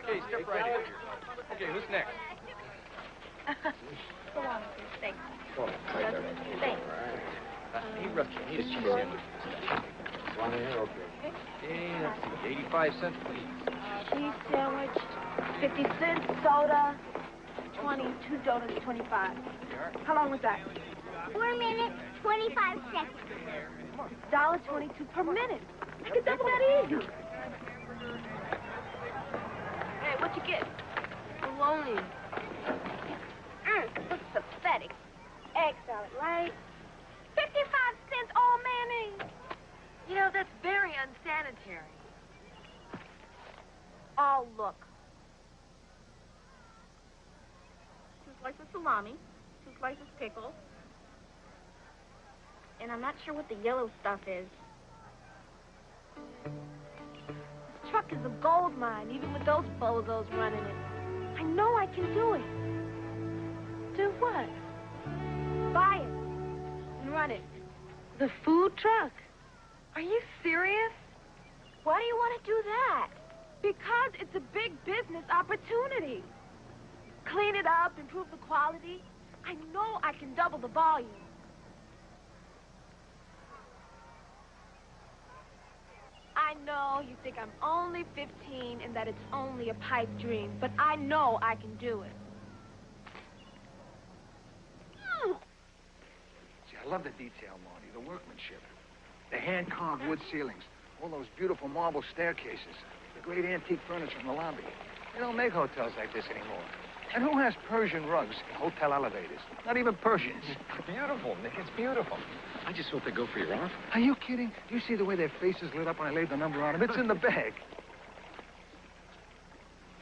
Okay, step right in. Okay, who's next? Go on, thanks. Thanks. Hey, Rusty, I need a cheese sandwich. One here, okay. Okay, let's see, 85 cents, please. Cheese sandwich, 50 cents, soda, 20, 2 donuts, 25. How long was that? 4 minutes, 25 seconds. $1.22 per minute. I could double that easy. Hey, what you get? Bologna. Looks pathetic. Egg salad, right? 55 cents, all mayonnaise. You know, that's very unsanitary. Oh, look. 2 slices of salami, 2 slices pickle. And I'm not sure what the yellow stuff is. This truck is a gold mine, even with those bozos running it. I know I can do it. Do what? Buy it and run it. The food truck? Are you serious? Why do you want to do that? Because it's a big business opportunity. Clean it up, improve the quality. I know I can double the volume. I know you think I'm only 15 and that it's only a pipe dream, but I know I can do it. See, I love the detail, Marty, the workmanship. The hand-carved wood ceilings, all those beautiful marble staircases, the great antique furniture in the lobby. They don't make hotels like this anymore. And who has Persian rugs in hotel elevators? Not even Persians. Beautiful, Nick, it's beautiful. I just hope they go for your offer. Are you kidding? Do you see the way their faces lit up when I laid the number on them? It's in the bag.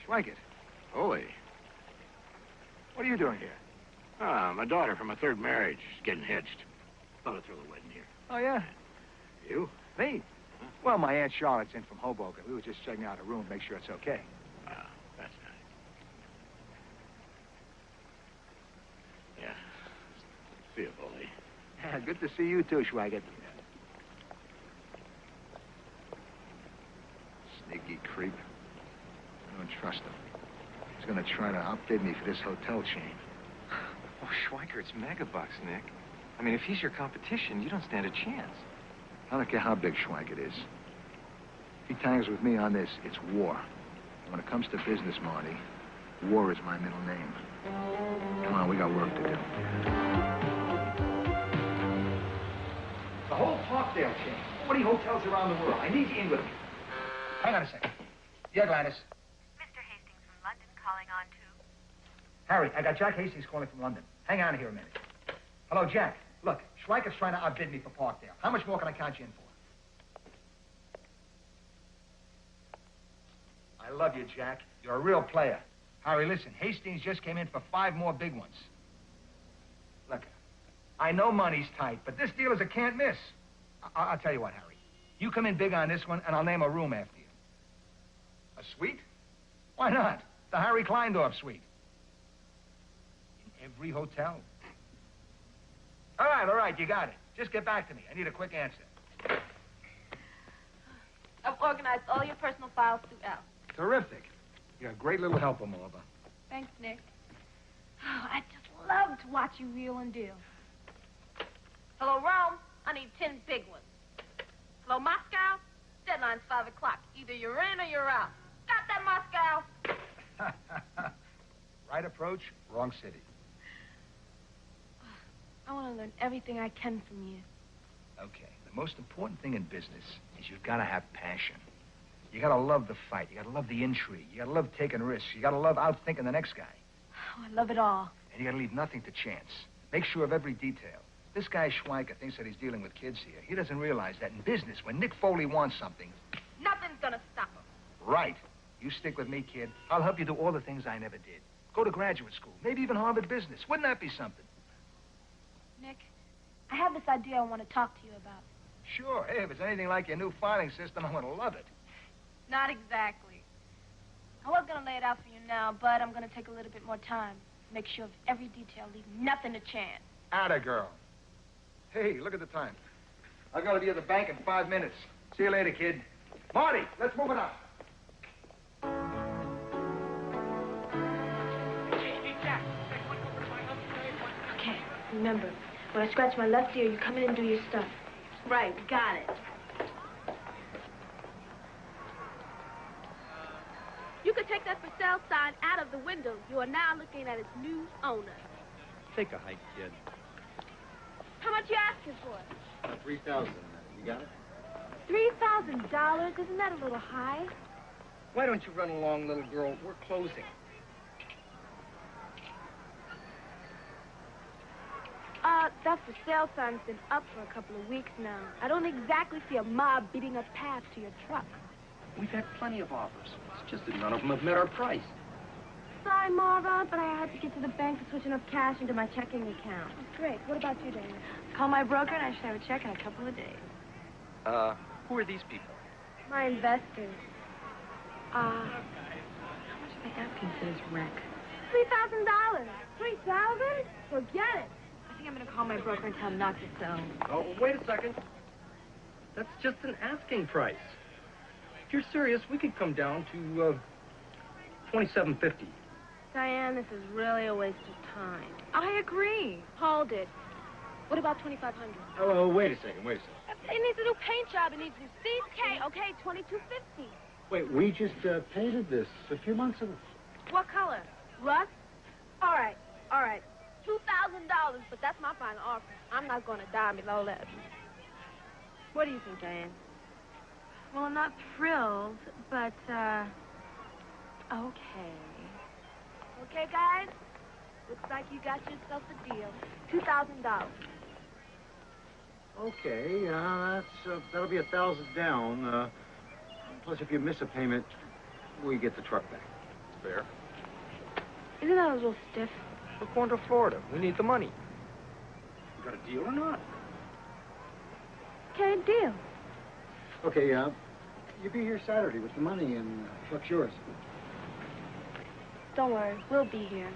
Schweigert. Poli. What are you doing here? My daughter from a third marriage is getting hitched. Thought I'd throw the wedding here. Oh, yeah? You? Me? Huh? Well, my Aunt Charlotte's in from Hoboken. We were just checking out a room, make sure it's okay. That's nice. Yeah. See you, Poli. Yeah, good to see you, too, Schweigert. Sneaky creep. I don't trust him. He's gonna try to outbid me for this hotel chain. Oh, Schweiker, it's megabucks, Nick. I mean, if he's your competition, you don't stand a chance. I don't care how big Schweigert is. If he tangs with me on this, it's war. When it comes to business, Marty, war is my middle name. Come on, we got work to do. The whole Parkdale chain. 40 hotels around the world. I need you in with me. Hang on a second. Yeah, Gladys. Mr. Hastings from London calling on to... Harry, I got Jack Hastings calling from London. Hang on here a minute. Hello, Jack. Look, Schweikert's trying to outbid me for Parkdale. How much more can I count you in for? I love you, Jack. You're a real player. Harry, listen, Hastings just came in for 5 more big ones. Look, I know money's tight, but this deal is a can't miss. I'll tell you what, Harry. You come in big on this one, and I'll name a room after you. A suite? Why not? The Harry Kleindorf suite. In every hotel. All right, you got it. Just get back to me. I need a quick answer. I've organized all your personal files through Al. Terrific. You're a great little helper, Marva. Thanks, Nick. Oh, I just love to watch you reel and deal. Hello, Rome. I need 10 big ones. Hello, Moscow. Deadline's 5 o'clock. Either you're in or you're out. Got that, Moscow? Right approach, wrong city. I want to learn everything I can from you. Okay, the most important thing in business is you've got to have passion. You got to love the fight. You got to love the intrigue. You got to love taking risks. You got to love outthinking the next guy. Oh, I love it all. And you got to leave nothing to chance. Make sure of every detail. This guy Schweiker thinks that he's dealing with kids here. He doesn't realize that in business, when Nick Foley wants something... Nothing's gonna stop him. Right. You stick with me, kid. I'll help you do all the things I never did. Go to graduate school. Maybe even Harvard Business. Wouldn't that be something? Nick, I have this idea I want to talk to you about. Sure. Hey, if it's anything like your new filing system, I'm going to love it. Not exactly. I was going to lay it out for you now, but I'm going to take a little bit more time. Make sure of every detail, leave nothing to chance. Atta girl. Hey, look at the time. I've got to be at the bank in 5 minutes. See you later, kid. Marty, let's move it up. Okay, remember, when I scratch my left ear, you come in and do your stuff. Right, got it. You could take that for sale sign out of the window. You are now looking at its new owner. Take a hike, kid. How much you asking for? 3,000. You got it? $3,000? Isn't that a little high? Why don't you run along, little girl? We're closing. That for sale sign's been up for a couple of weeks now. I don't exactly see a mob beating up paths to your truck. We've had plenty of offers. It's just that none of them have met our price. Sorry, Marva, but I had to get to the bank to switch enough cash into my checking account. Great. What about you, Dana? Call my broker and I should have a check in a couple of days. Who are these people? My investors. How much are they asking for this wreck? $3,000. $3,000? Forget it. I think I'm going to call my broker and tell him not to sell. Oh, wait a second. That's just an asking price. If you're serious, we could come down to, $27.50. Diane, this is really a waste of time. I agree. Hold it. What about $2,500? Oh, wait a second. It needs a new paint job. It needs new seats. Okay, $2,250. Wait, we just painted this a few months ago. What color? Rust? All right. $2,000, but that's my final offer. I'm not going to die below that. What do you think, Diane? Well, I'm not thrilled, but, okay. Okay, guys? Looks like you got yourself a deal. $2,000. Okay, that'll be 1,000 down. Plus, if you miss a payment, we get the truck back. Fair. Isn't that a little stiff? We're going to Florida. We need the money. You got a deal or not? Okay, deal. Okay, you be here Saturday with the money and truck's yours. Don't worry, we'll be here.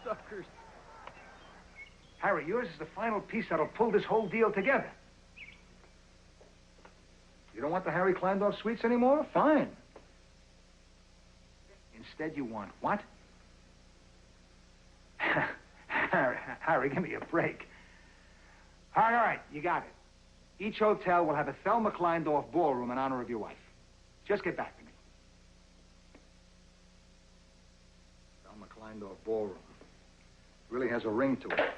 Suckers. Harry, yours is the final piece that'll pull this whole deal together. You don't want the Harry Kleindorf suites anymore? Fine. Instead, you want what? Harry, give me a break. All right, you got it. Each hotel will have a Thelma Kleindorf ballroom in honor of your wife. Just get back to me. Thelma Kleindorf ballroom. Really has a ring to it.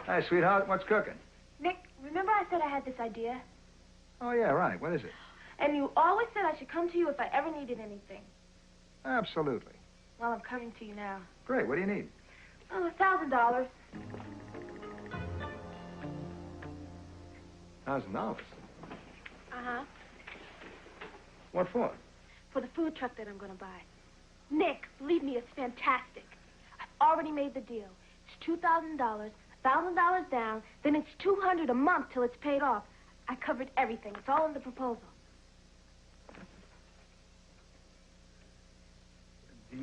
Hi, sweetheart. What's cooking? Nick, remember I said I had this idea? Oh, yeah, right. What is it? And you always said I should come to you if I ever needed anything. Absolutely. Well, I'm coming to you now. Great. What do you need? Oh, $1,000. $1,000. Uh-huh. What for? For the food truck that I'm going to buy. Nick, believe me, it's fantastic. I've already made the deal. It's $2,000, $1,000 down, then it's $200 a month till it's paid off. I covered everything. It's all in the proposal. Do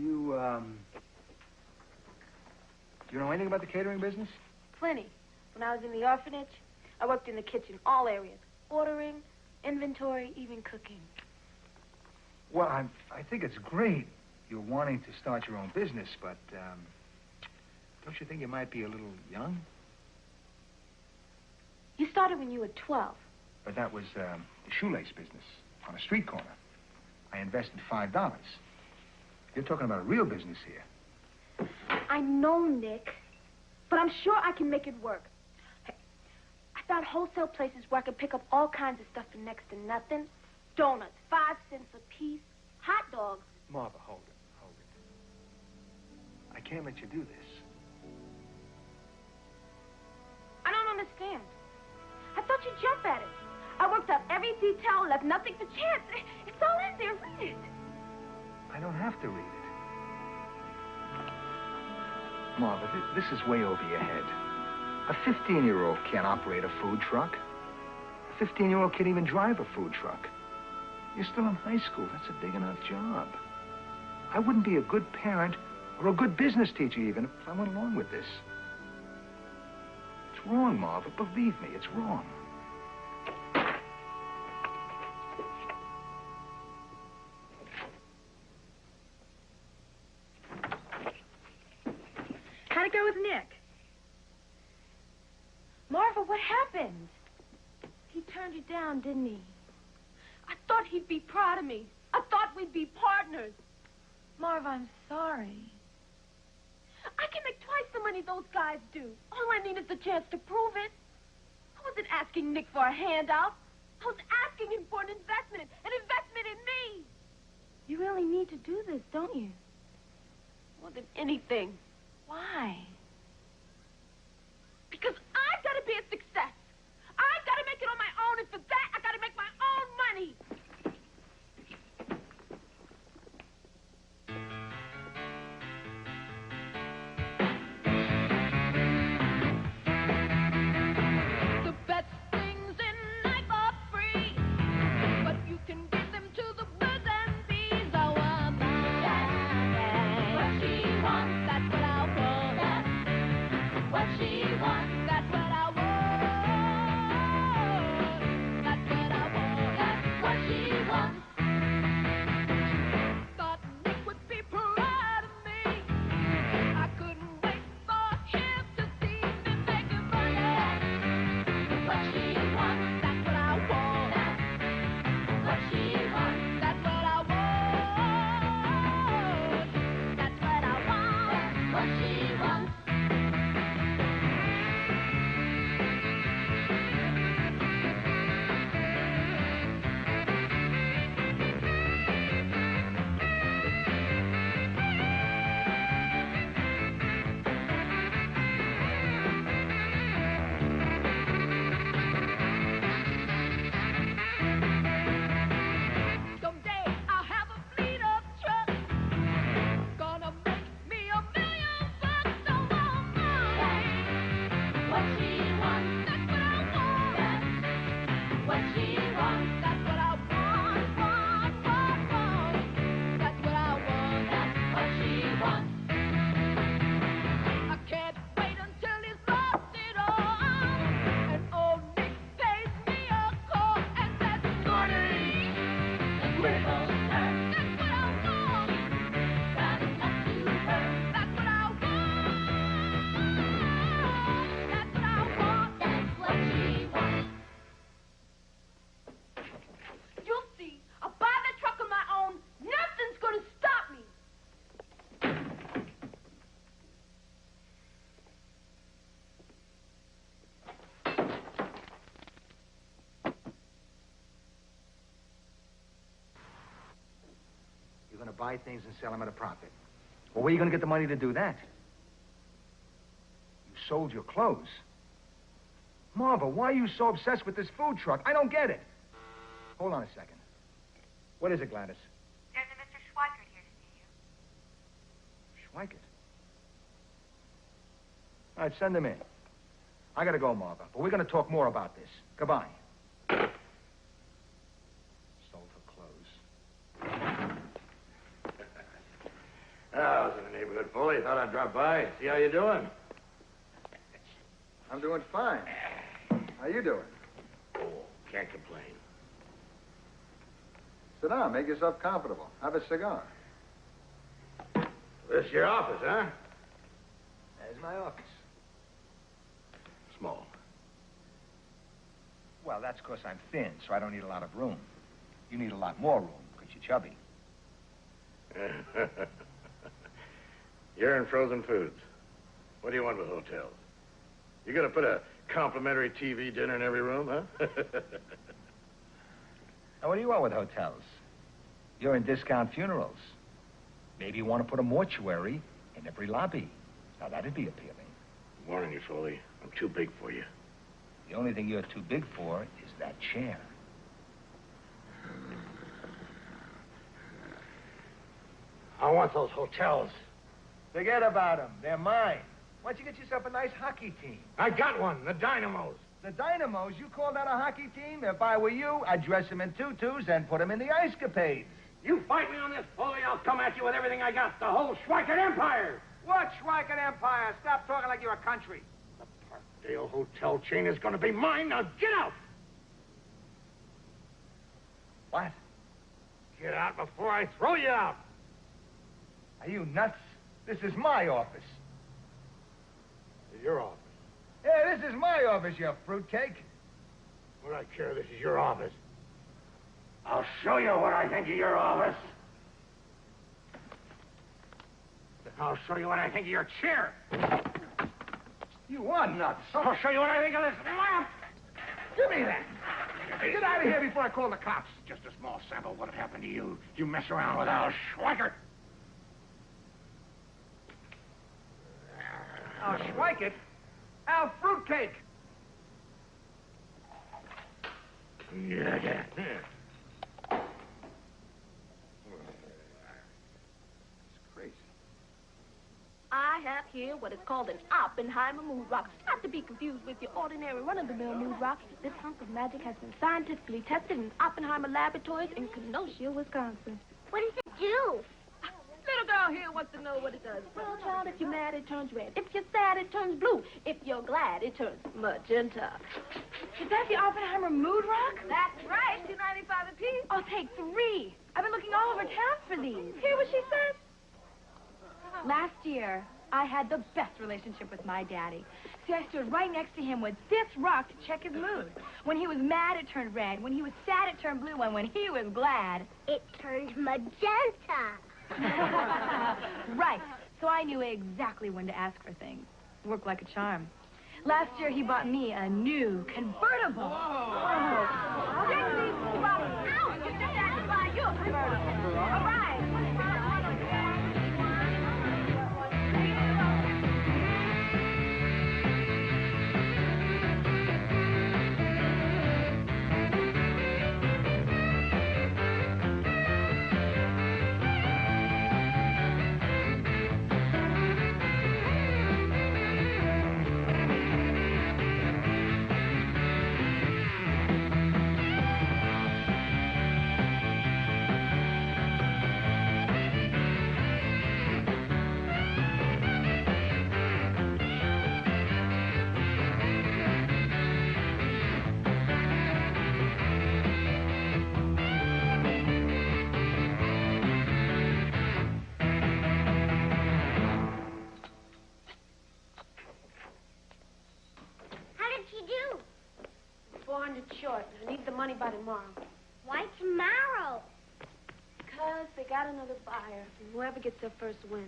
you know anything about the catering business? Plenty. When I was in the orphanage, I worked in the kitchen, all areas. Ordering, inventory, even cooking. Well, I think it's great you're wanting to start your own business, but, don't you think you might be a little young? You started when you were 12. But that was, the shoelace business on a street corner. I invested $5. You're talking about a real business here. I know, Nick, but I'm sure I can make it work. Hey, I found wholesale places where I could pick up all kinds of stuff for next to nothing. Donuts, 5 cents a piece. Hot dogs. Marva, hold it. I can't let you do this. I don't understand. I thought you'd jump at it. I worked out every detail, left nothing to chance. It's all in there. Read it. I don't have to read it. Marva, this is way over your head. A 15-year-old can't operate a food truck. A 15-year-old can't even drive a food truck. You're still in high school. That's a big enough job. I wouldn't be a good parent or a good business teacher even if I went along with this. It's wrong, Marva. Believe me, it's wrong. How'd it go with Nick? Marva, what happened? He turned you down, didn't he? I thought he'd be proud of me. I thought we'd be partners. Marva, I'm sorry. I can make twice the money those guys do. All I need is the chance to prove it. I wasn't asking Nick for a handout. I was asking him for an investment in me. You really need to do this, don't you? More than anything. Why? Because I've got to be a success. I've got to make it on my own, and for that, I've got to make my own money. The best things in life are free, but you can give them to the birds and bees. I want what she wants, that's what I want. What she wants, that's what I want. That's what I want, that's what she wants. Thought Nick would be proud of me. I couldn't wait for him to see me making money. What she wants, that's what I want. What she wants, that's what I want. That's what I want. What she wants. Someday I'll have a fleet of trucks. Gonna make me $1 million bucks. So long, what she wants, that's what I want. What she wants, that's what I want. That's what I want. That's what she wants. I can't wait until he's lost it all. And old Nick pays me a call and says, "Shorty, the tables turn." That's what I want. Got enough to burn. That's what I want. That's what I want. That's what she wants. You'll see. I'll buy the truck on my own. Nothing's gonna stop me. You're going to buy things and sell them at a profit. Well, where are you going to get the money to do that? You sold your clothes. Marva, why are you so obsessed with this food truck? I don't get it. Hold on a second. What is it, Gladys? There's a Mr. Schweikert here to see you. Schweikert. All right, send him in. I got to go, Marva, but we're going to talk more about this. Goodbye. Sold her clothes. I was in the neighborhood, Poli. Thought I'd drop by, see how you're doing. I'm doing fine. How you doing? Oh, can't complain. Sit down. Make yourself comfortable. Have a cigar. This your office, huh? There's my office. Small. Well, that's because I'm thin, so I don't need a lot of room. You need a lot more room because you're chubby. You're in frozen foods. What do you want with hotels? You gonna put a complimentary TV dinner in every room, huh? Now, what do you want with hotels? You're in discount funerals. Maybe you want to put a mortuary in every lobby. Now, that'd be appealing. I'm warning you, Foley. I'm too big for you. The only thing you're too big for is that chair. I want those hotels. Forget about them. They're mine. Why don't you get yourself a nice hockey team? I got one, the Dynamos. The Dynamos? You call that a hockey team? If I were you, I'd dress them in tutus and put them in the ice capades. You fight me on this, Foley, I'll come at you with everything I got. The whole Schweikert Empire. What Schweikert Empire? Stop talking like you're a country. The Parkdale Hotel chain is going to be mine. Now get out. What? Get out before I throw you out. Are you nuts? This is my office. Your office. Yeah, this is my office, you fruitcake. What do I care? This is your office. I'll show you what I think of your office. I'll show you what I think of your chair. You are nuts. I'll show you what I think of this lamp. Give me that. Get out of here before I call the cops. Just a small sample of what happened to you. You mess around with Al Schweikert. Al Schweikert? Al Fruitcake. Yeah. It's crazy. I have here what is called an Oppenheimer mood rock. Not to be confused with your ordinary run-of-the-mill mood rock. This hunk of magic has been scientifically tested in Oppenheimer Laboratories in Kenosha, Wisconsin. What does it do? Little girl here wants to know what it does. Well, child, if you're mad, it turns red. If you're sad, it turns blue. If you're glad, it turns magenta. Is that the Oppenheimer mood rock? That's right. $2.95 a piece. I'll take 3. I've been looking all over town for these. Hear what she says? Last year, I had the best relationship with my daddy. See, I stood right next to him with this rock to check his mood. When he was mad, it turned red. When he was sad, it turned blue. And when he was glad... It turned magenta. Right. So I knew exactly when to ask for things. Worked like a charm. Last year, he bought me a new convertible. Oh. Dixie, Bobby, you just had to buy you a convertible. All right. Short. I need the money by tomorrow. Why tomorrow? Because they got another buyer. And whoever gets there first wins.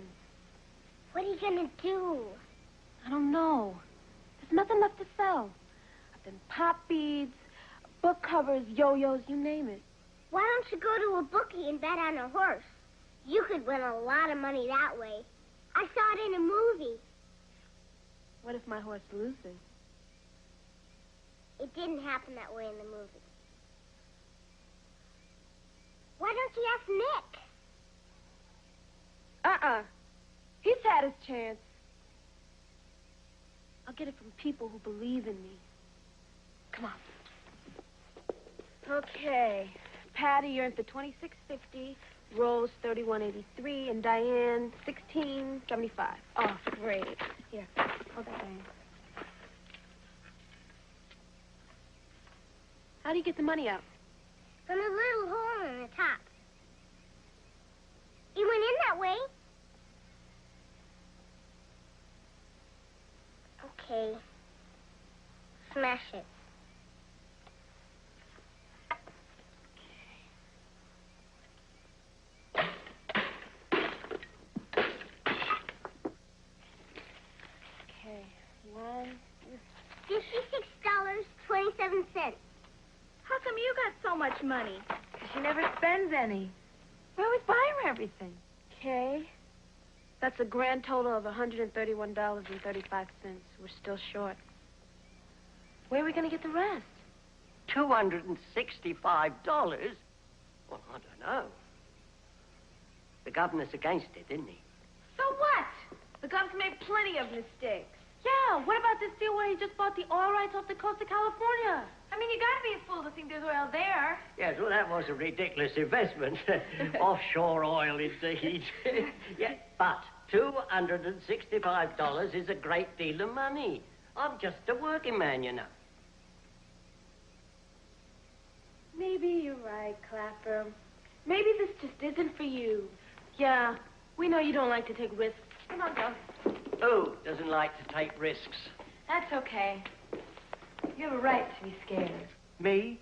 What are you gonna do? I don't know. There's nothing left to sell. I've done pop beads, book covers, yo-yos, you name it. Why don't you go to a bookie and bet on a horse? You could win a lot of money that way. I saw it in a movie. What if my horse loses? It didn't happen that way in the movie. Why don't you ask Nick? He's had his chance. I'll get it from people who believe in me. Come on. Okay. Patty, you're in for $26.50. Rose, $31.83. And Diane, $16.75. Oh, great. Here, hold that, Diane. How do you get the money out? From a little hole in the top. It went in that way. Okay. Smash it. Okay, $1. $56.27. How come you got so much money? She never spends any. We always buy her everything. Okay. That's a grand total of $131.35. We're still short. Where are we going to get the rest? $265? Well, I don't know. The governor's against it, isn't he? So what? The gov's made plenty of mistakes. Yeah, what about this deal where he just bought the oil rights off the coast of California? I mean, you gotta be a fool to think there's oil there. Yes, well, that was a ridiculous investment. Offshore oil, indeed. Yeah, but $265 is a great deal of money. I'm just a working man, you know. Maybe you're right, Clapper. Maybe this just isn't for you. Yeah, we know you don't like to take risks. Come on, go. Who doesn't like to take risks? That's okay. You have a right to be scared. Me?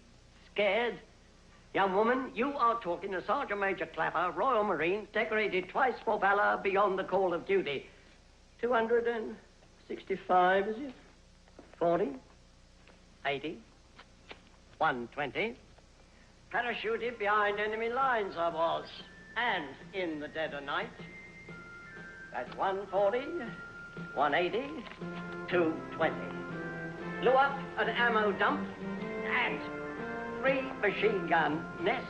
Scared? Young woman, you are talking to Sergeant Major Clapper, Royal Marines, decorated twice for valor beyond the call of duty. 265, is it? 40? 80? 120? Parachuted behind enemy lines I was. And in the dead of night. That's 140, 180, 220. Blew up an ammo dump and 3 machine gun nests,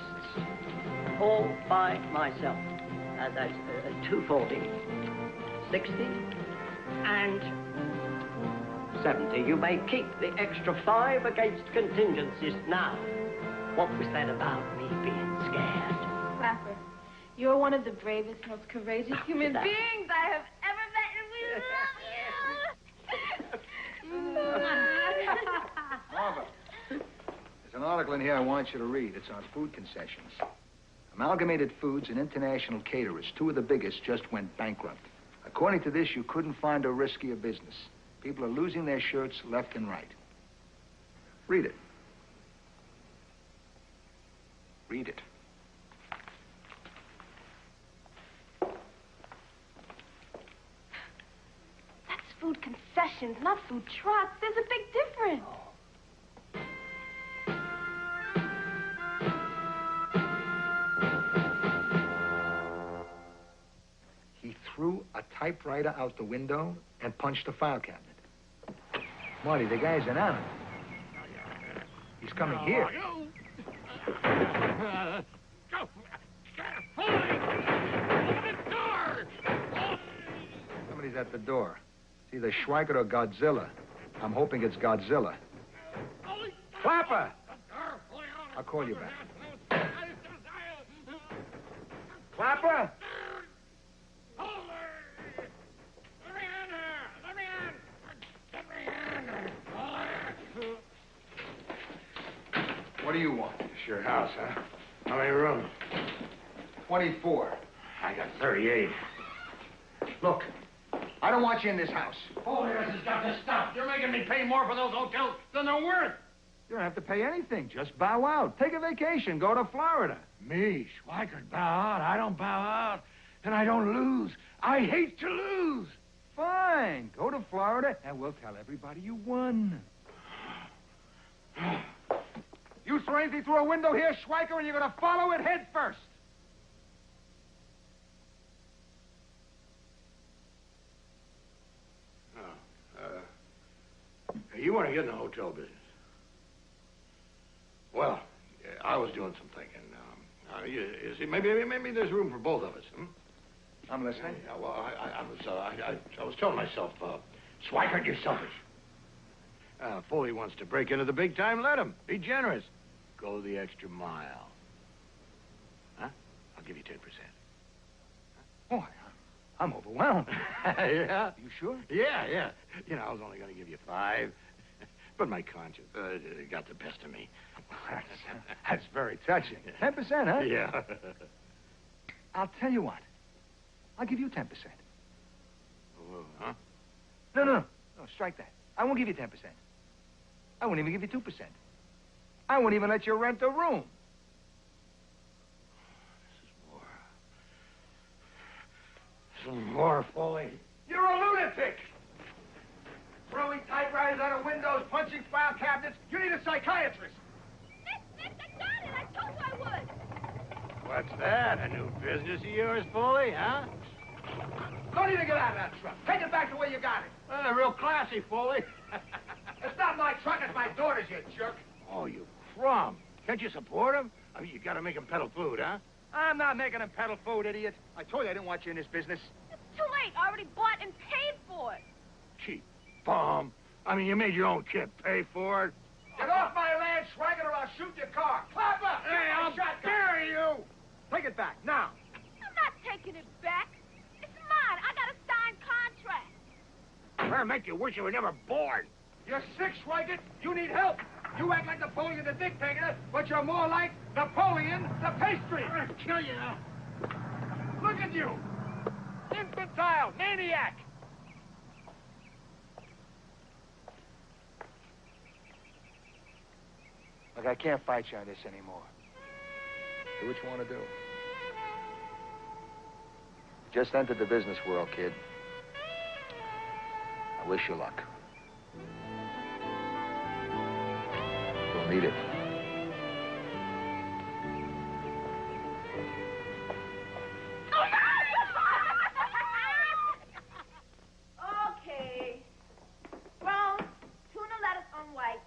all by myself. That's 240, 60, and 70. You may keep the extra 5 against contingencies. Now, what was that about me being scared? Clapper, you're one of the bravest, most courageous human beings I have ever met, and we love you! Marva, there's an article in here I want you to read. It's on food concessions. Amalgamated Foods and International Caterers, 2 of the biggest, just went bankrupt. According to this, you couldn't find a riskier business. People are losing their shirts left and right. Read it. Read it. That's food concessions, not food trucks. There's a big difference. He threw a typewriter out the window and punched a file cabinet. Marty, the guy's an animal. He's coming here. Somebody's at the door. It's either Schweikert or Godzilla. I'm hoping it's Godzilla. Clapper! I'll call you back. Clapper! What do you want? It's your house, huh? How many rooms? 24. I got 38. Look, I don't want you in this house. Holy has got to stop. You're making me pay more for those hotels than they're worth. You don't have to pay anything. Just bow out. Take a vacation. Go to Florida. Me, Schweikert, bow out. I don't bow out. And I don't lose. I hate to lose. Fine. Go to Florida, and we'll tell everybody you won. You throw anything through a window here, Schweikert, and you're going to follow it head first. You want to get in the hotel business? Well, I was doing some thinking. You see, maybe there's room for both of us. Hmm? I'm listening. Yeah, well, I was telling myself, Schweikert, you're selfish. Poli wants to break into the big time. Let him. Be generous. Go the extra mile. Huh? I'll give you 10%. Oh, I'm overwhelmed. Yeah? You sure? Yeah. You know, I was only going to give you 5. But my conscience got the best of me. That's very touching. 10%, huh? Yeah. I'll tell you what. I'll give you 10%. Oh, huh? No, strike that. I won't give you 10%. I won't even give you 2%. I won't even let you rent a room. This is more, Foley. You're a lunatic! Throwing typewriters out of windows, punching file cabinets. You need a psychiatrist. Nick, I got it. I told you I would. What's that? A new business of yours, Foley, huh? Don't even get out of that truck. Take it back the way you got it. Real classy, Foley. It's not my truck, it's my daughter's, you jerk. Oh, you crumb. Can't you support him? I mean, you gotta make him peddle food, huh? I'm not making him peddle food, idiot. I told you I didn't want you in this business. It's too late. I already bought and paid for it. Cheap bum. I mean, you made your own kid pay for it. Get off my land, Swagger, or I'll shoot your car. Clap up! Hey, I'll bury you! Take it back, now. I'm not taking it back. It's mine. I got a signed contract. Better make you wish you were never born. You're sick, Swagger. You need help. You act like Napoleon the dictator, but you're more like Napoleon the pastry. I'm gonna kill you now. Look at you. Infantile, maniac. Look, I can't fight you on this anymore. Do what you want to do. Just entered the business world, kid. I wish you luck. You'll need it. Okay. Brown, tuna lettuce on white.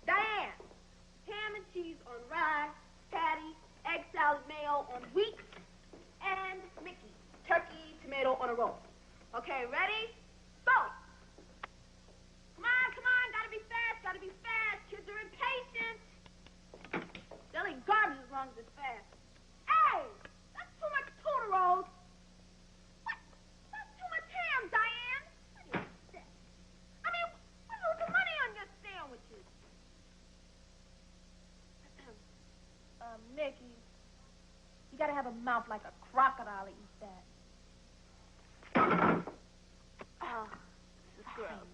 Diane, ham and cheese on rye. Patty, egg salad mayo on wheat. And Mickey, turkey, tomato on a roll. Okay, ready? Go! Come on, gotta be fast. Kids are impatient. They'll eat garbage as long as it's fast. Hey, that's too much tuna rolls. What? That's too much ham, Diane. What is this? I mean, we're losing money on your sandwiches. Mickey, you gotta have a mouth like a crocodile to eat that. Oh, this is gross.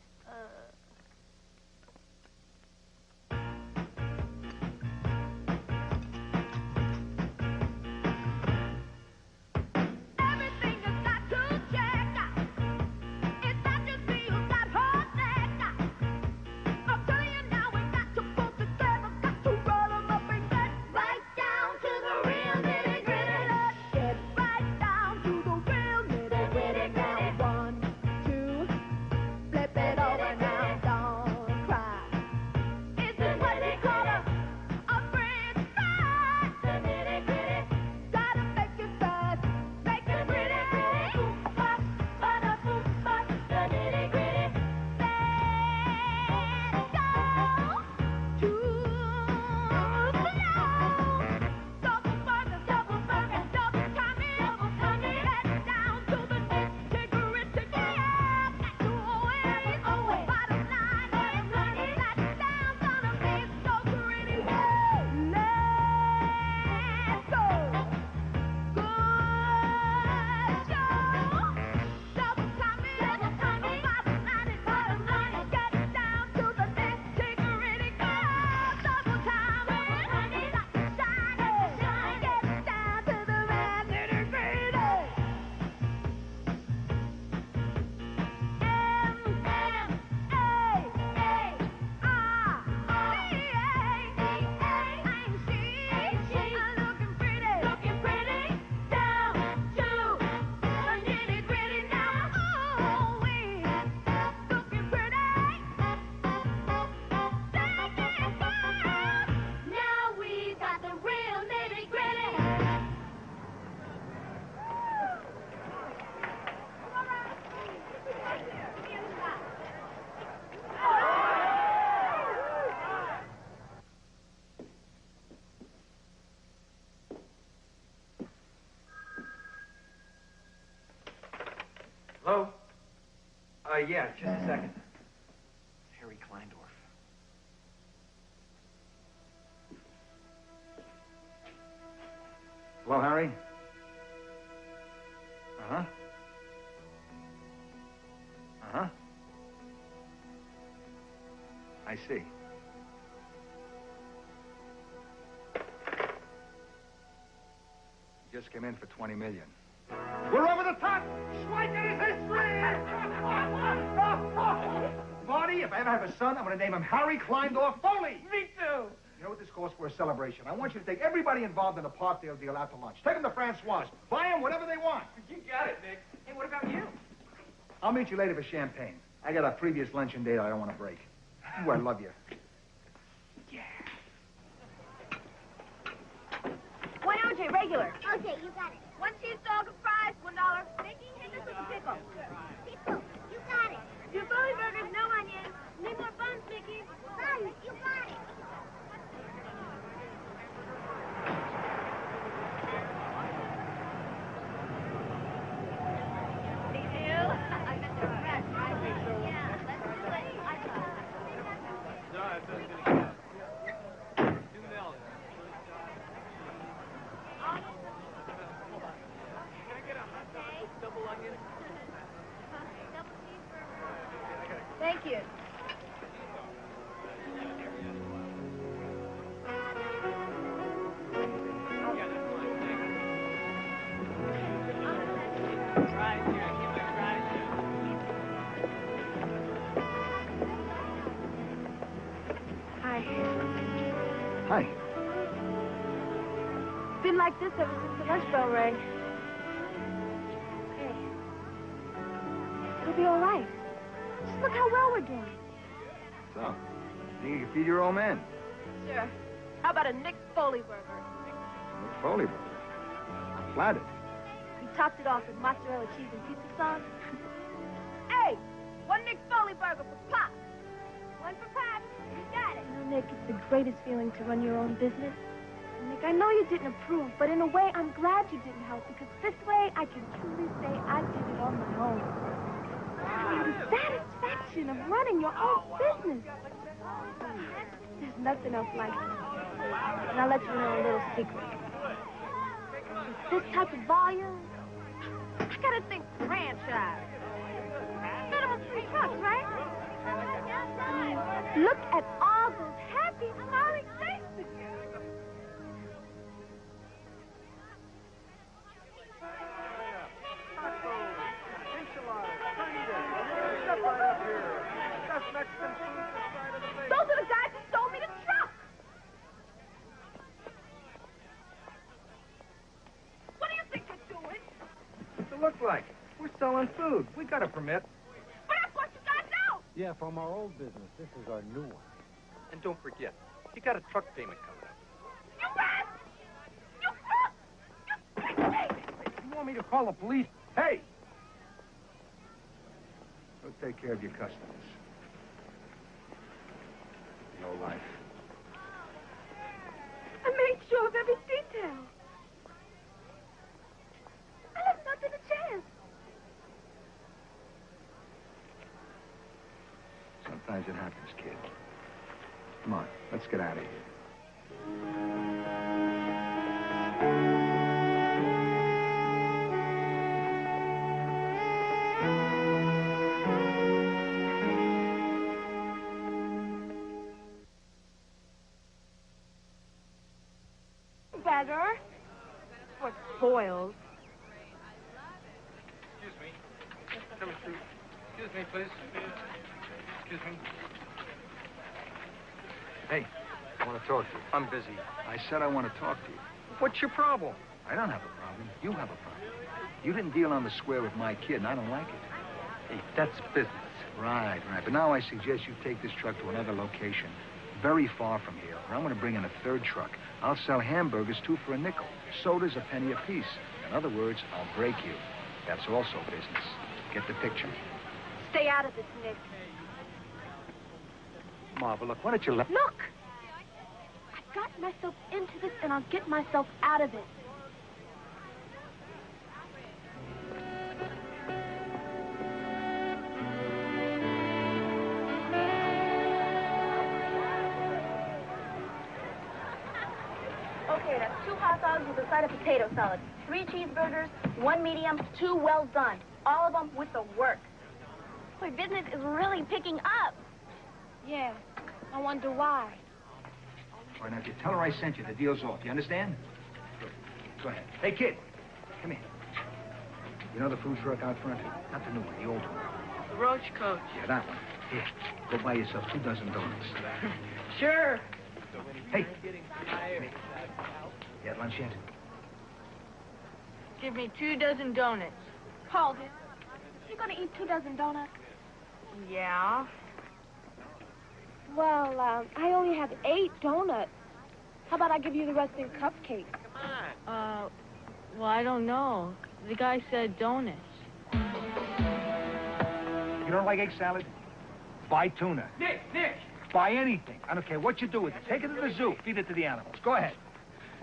Hello? Yeah, just a second. Harry Kleindorf. Harry? Uh-huh. Uh-huh. I see. Just came in for 20 million. We're over the top! Schweiker is history! Marty, if I ever have a son, I'm going to name him Harry Kleindorf Poli! Me too! You know what this calls for? A celebration. I want you to take everybody involved in the Parkdale deal out to lunch. Take them to Francois. Buy them whatever they want. You got it, Nick. Hey, what about you? I'll meet you later for champagne. I got a previous luncheon date I don't want to break. Ooh, I love you. One OJ, regular. Okay, you got it. One cheese dog and fries, $1. Mickey, hit this with a pickle. Pickle, you got it. Two Philly burgers, no onions. Need more buns, Mickey. Buns, you got it. Thank you. Hi. Hi. Been like this ever since the lunch bell rang. Hey. It'll be all right. Just look how well we're doing. So, think you can feed your old man? Sure. How about a Nick Foley burger? Nick Foley burger. I'm flattered. You topped it off with mozzarella cheese and pizza sauce. Hey! One Nick Foley burger for Pop. One for Pop. You got it. You know, Nick, it's the greatest feeling to run your own business. And Nick, I know you didn't approve, but in a way, I'm glad you didn't help, because this way, I can truly say I did it on my own. The satisfaction of running your own business. There's nothing else like it. And I'll let you know a little secret. With this type of volume, I gotta think franchise. Minimum 3 trucks, right? I mean, look at all those happy, smiling faces. Those are the guys who stole me the truck. What do you think you're doing? What's it look like? We're selling food. We got a permit. But that's what you guys know. Yeah, from our old business. This is our new one. And don't forget, you got a truck payment coming up. You rat! You crook! You You want me to call the police? Hey! Go take care of your customers. No life. I made sure of every detail. I left nothing to chance. Sometimes it happens, kid. Come on, let's get out of here. Beggar. What spoils. Excuse me. Coming through. Excuse me, please. Excuse me. Hey, I want to talk to you. I'm busy. I said I want to talk to you. What's your problem? I don't have a problem. You have a problem. You didn't deal on the square with my kid, and I don't like it. Hey, that's business. Right. But now I suggest you take this truck to another location, very far from here, or I'm going to bring in a third truck. I'll sell hamburgers, 2 for a nickel. Sodas, a penny apiece. In other words, I'll break you. That's also business. Get the picture? Stay out of this, Nick. Marva, look, why don't you let... Look! I've gotten myself into this, and I'll get myself out of it. Okay, that's 2 hot dogs with a side of potato salad, 3 cheeseburgers, 1 medium, 2 well done. All of them with the work. My business is really picking up. Yeah, I wonder why. All right, now, if you tell her I sent you, the deal's off. You understand? Good. Go ahead. Hey, kid, come here. You know the food truck out front? Not the new one, the old one. The Roach Coach. Yeah, that one. Here, go buy yourself 2 dozen donuts. Sure. Hey. You had lunch yet? Give me 2 dozen donuts. Hold it. You gonna eat 2 dozen donuts? Yeah. Well, I only have 8 donuts. How about I give you the rest in cupcakes? Well, I don't know. The guy said donuts. You don't like egg salad? Buy tuna. Nick! Buy anything. I don't care what you do with it. Take it to the zoo. Feed it to the animals. Go ahead.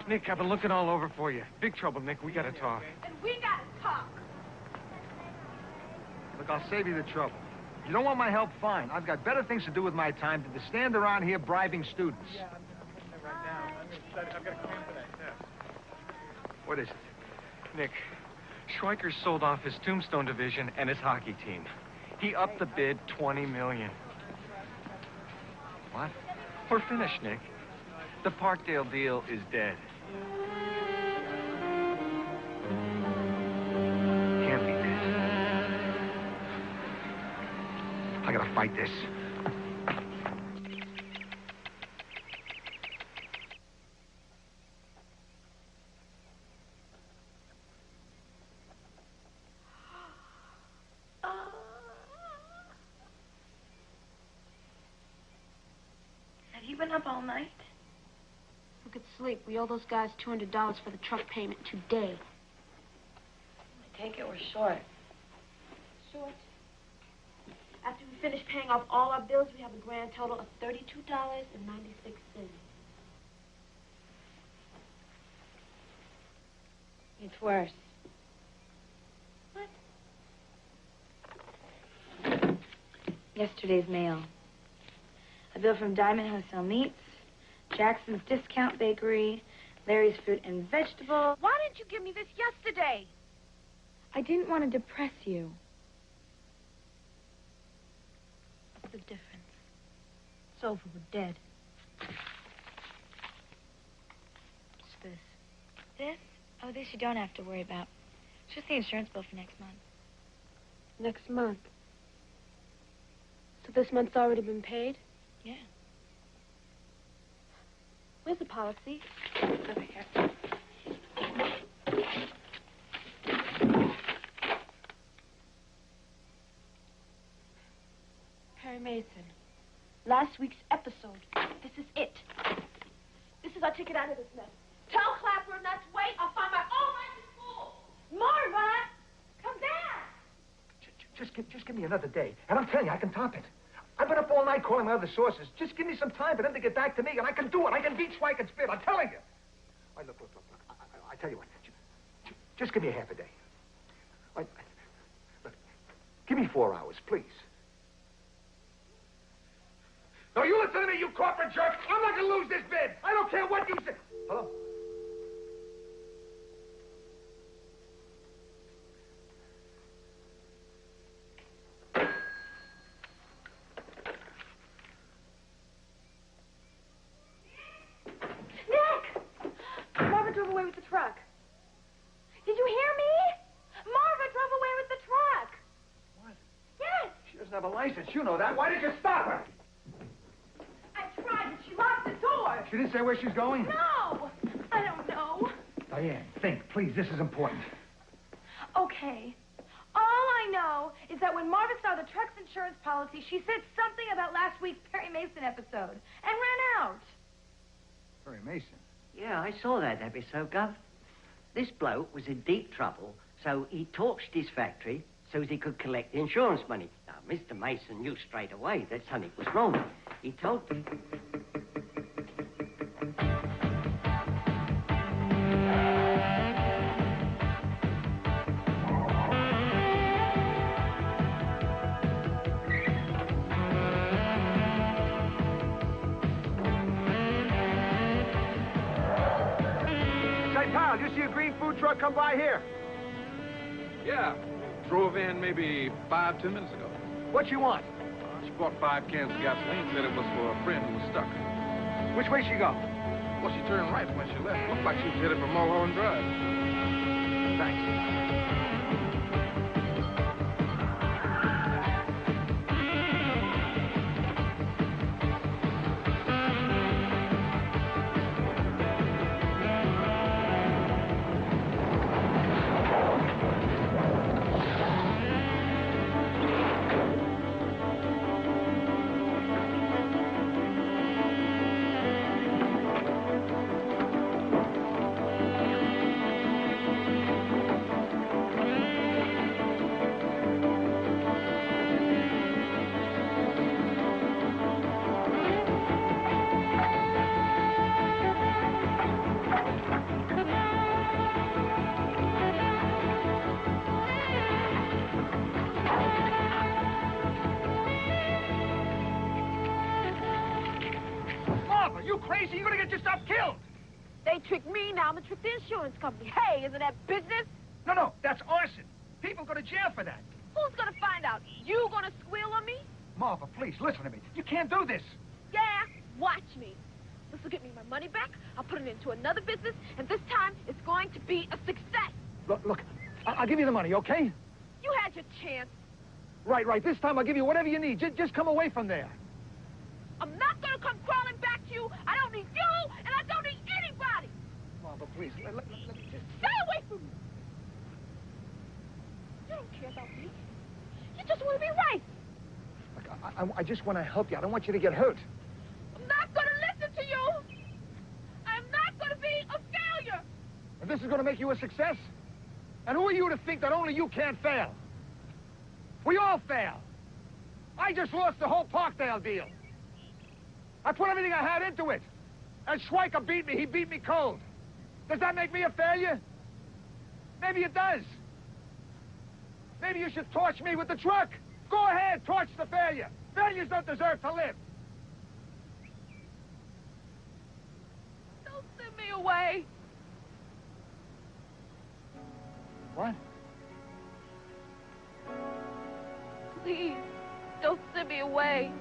Nick, I've been looking all over for you. Big trouble, Nick. We gotta talk. And we gotta talk. Look, I'll save you the trouble. You don't want my help? Fine. I've got better things to do with my time than to stand around here bribing students. Yeah, I'm looking at it right now. I've got to come in today. Yeah. What is it? Nick, Schweiker sold off his Tombstone division and his hockey team. He upped the bid $20 million. What? We're finished, Nick. The Parkdale deal is dead. Can't be dead. I gotta fight this. Have you been up all night? Who could sleep? We owe those guys $200 for the truck payment today. I take it we're short. Short? After we finish paying off all our bills, we have a grand total of $32.96. It's worse. What? Yesterday's mail. A bill from Diamond Hotel Meats, Jackson's Discount Bakery, Larry's Fruit and Vegetable. Why didn't you give me this yesterday? I didn't want to depress you. What's the difference? It's over. We're dead. What's this? This? Oh, this you don't have to worry about. It's just the insurance bill for next month. Next month. So this month's already been paid? Yeah. Where's the policy? Over here. Perry Mason. Last week's episode. This is it. This is our ticket out of this mess. Tell Clapper not to wait. I'll find my own way to school. Marva! Come back! Just give me another day, and I'm telling you, I can top it. I've been up all night calling my other sources. Just give me some time for them to get back to me, and I can do it. I can beat Schweiker's bid. I'm telling you. All right, look. I tell you what. Just give me a half a day. All right, look, give me 4 hours, please. No, you listen to me, you corporate jerk. I'm not going to lose this bid. I don't care what you say. Hello? Marva drove away with the truck. Did you hear me? Marva drove away with the truck. What? Yes. She doesn't have a license. You know that. Why did you stop her? I tried, but she locked the door. She didn't say where she's going? No. I don't know. Diane, think, please. This is important. Okay. All I know is that when Marva saw the truck's insurance policy, she said something about last week's Perry Mason episode and ran out. Perry Mason? Yeah, I saw that episode, Gov. This bloke was in deep trouble, so he torched his factory so as he could collect the insurance money. Now, Mr. Mason knew straight away that something was wrong. He told... Al, you see a green food truck come by here? Yeah. Drove in maybe 5-10 minutes ago. What you want? She bought 5 cans of gasoline, said it was for a friend who was stuck. Which way she go? Well, she turned right when she left. Looked like she was headed for Mulholland Drive. Thanks. Crazy, you're gonna get yourself killed. They tricked me, now I'm gonna trick the insurance company. Hey, isn't that business? No, that's arson. People go to jail for that. Who's gonna find out? You gonna squeal on me? Marva, please, listen to me. You can't do this. Yeah, watch me. This will get me my money back. I'll put it into another business, and this time it's going to be a success. Look, I'll give you the money, okay? You had your chance. Right. This time I'll give you whatever you need. Just come away from there. I'm not gonna come crawling back to you. I don't need you, and I don't need anybody. Marva, please, let me just... Stay away from me. You don't care about me. You just want to be right. Look, I just want to help you. I don't want you to get hurt. I'm not gonna listen to you. I'm not gonna be a failure. And this is gonna make you a success? And who are you to think that only you can't fail? We all fail. I just lost the whole Parkdale deal. I put everything I had into it. And Schweiker beat me. He beat me cold. Does that make me a failure? Maybe it does. Maybe you should torch me with the truck. Go ahead, torch the failure. Failures don't deserve to live. Don't send me away. What? Please, don't send me away.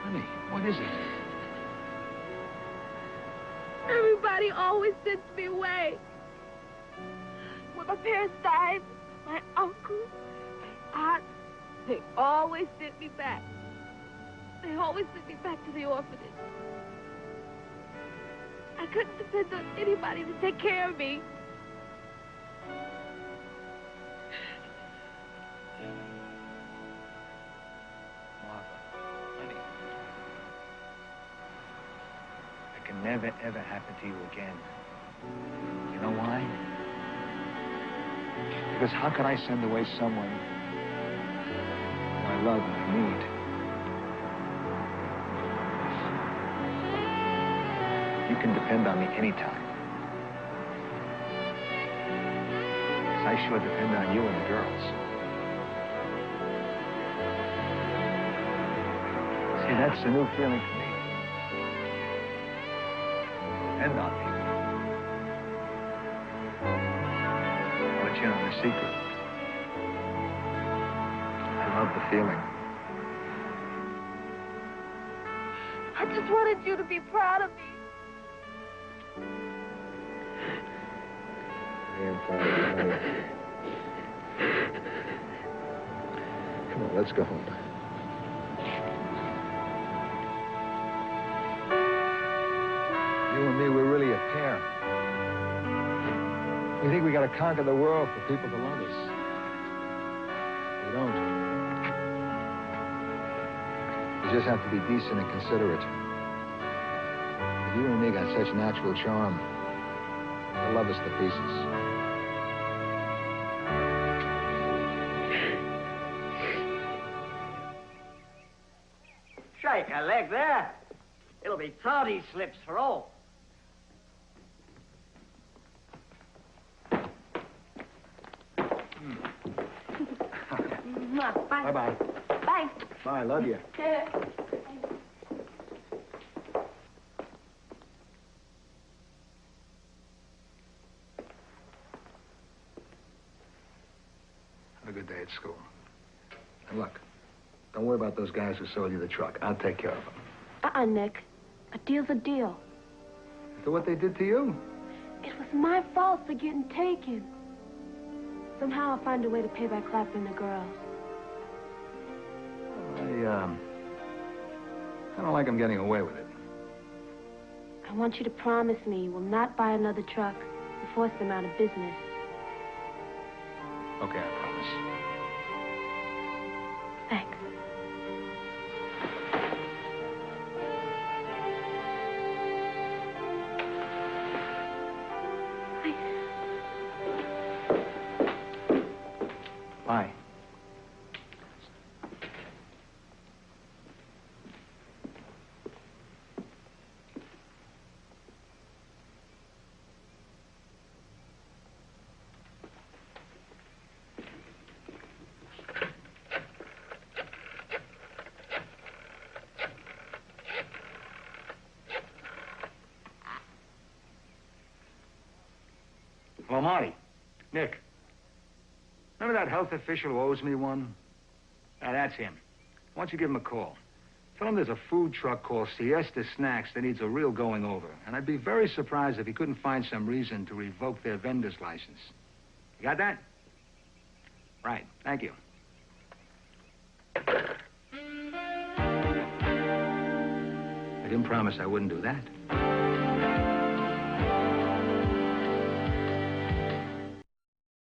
Honey, what is it? Everybody always sends me away. When my parents died, my uncle, my aunt, they always sent me back. They always sent me back to the orphanage. I couldn't depend on anybody to take care of me. Never, ever happen to you again. You know why? Because how could I send away someone who I love and I need? You can depend on me anytime. Because I sure depend on you and the girls. See, that's a new feeling for me. Depend on me. I'll let you know the secret. I love the feeling. I just wanted you to be proud of me. I am proud of you. Come on, let's go home. You and me, we're really a pair. We think we gotta conquer the world for people to love us. We don't. We just have to be decent and considerate. But you and me got such natural charm. They'll love us to pieces. Shake a leg there. It'll be tardy slips for all. Bye. Bye-bye. Bye. Bye, I love you. at school. And look, don't worry about those guys who sold you the truck. I'll take care of them. Nick. A deal's a deal. After what they did to you? It was my fault for getting taken. Somehow I'll find a way to pay by clapping the girls. I don't like them getting away with it. I want you to promise me you will not buy another truck and force them out of business. Okay, I promise. Thanks. Bye. Well, Marty. Nick. Remember that health official who owes me one? Now, that's him. Why don't you give him a call? Tell him there's a food truck called Siesta Snacks that needs a real going over. And I'd be very surprised if he couldn't find some reason to revoke their vendor's license. You got that? Right. Thank you. I didn't promise I wouldn't do that.